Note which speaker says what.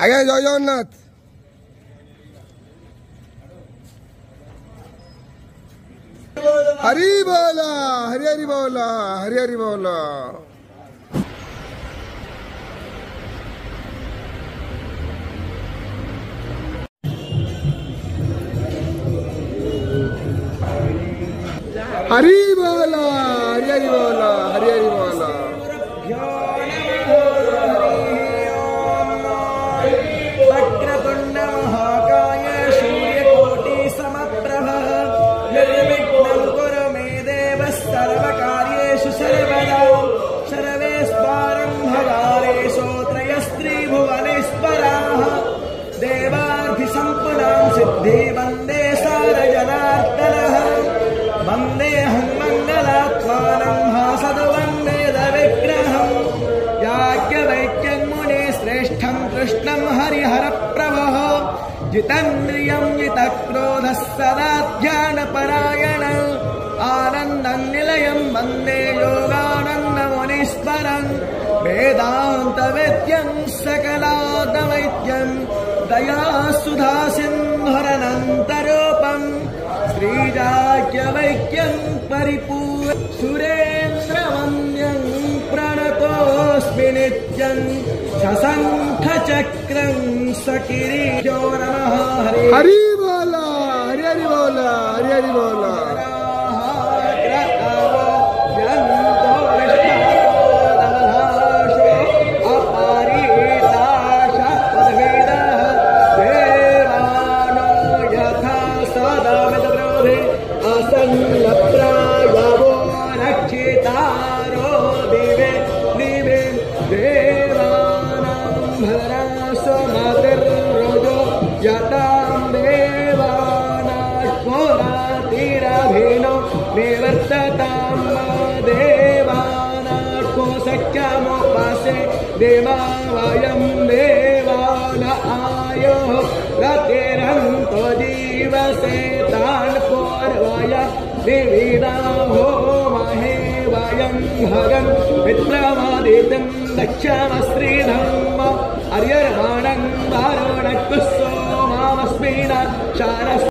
Speaker 1: ଆଜ୍ଞା ଜୟ ଜଗନ୍ନାଥ। हरि बोला हरि हरि बोला हरि हरि बोला। हरि बोला हरि हरि बोला हरि हरि बोला।
Speaker 2: वक्रतुंड महाकाय सूर्यकोटि समप्रभ निर्विघ्नं कुरु मे देव सर्वकार्येषु सर्वदा सर्वेस्वारं भवारेषु त्रयस्त्रिभुवनेश्वराः देवार्थिसम्पदां सिद्धि वन्दे सारजनार्दनः वन्देऽहं मङ्गलात्मानं भासदवन्देदविग्रहं याज्ञवल्क्यं मुनिश्रेष्ठं कृष्णं हरिहरप्रभः जितेन्द्रियं जितक्रोधः सदा ध्यानपरायणः आनन्दं निलयं वन्दे योगानन्दमुनीश्वरं वेदान्तवेद्यं सकलादवैद्यं दयासुधासिन्धुरनन्तरूपं श्रीयाज्ञवल्क्यं परिपूर्ण सुरेन्द्रवन्द्यं प्रणतोऽस्मि नित्यं शशङ्खचक्रं सकिरीटो नमः
Speaker 1: हरि बोला हरि हरि बोला हरि हरि बोला।
Speaker 2: असन्नप्रायवो रक्षितारो दिवे दिवे देवानां भरासमतिर्रोजो यतां देवानात्मोरातिरभिनो निवर्ततां देवानात्मो सख्यमुपासे देवा वयं देवान आयो रतिरन्तो जीवसे तान् पूर्वय विविधा होमहे वयं भगं विप्रमादितं दक्षमश्रीधर्म अर्यर्वाणं वारुणकुः सोमामस्मिन् शारस्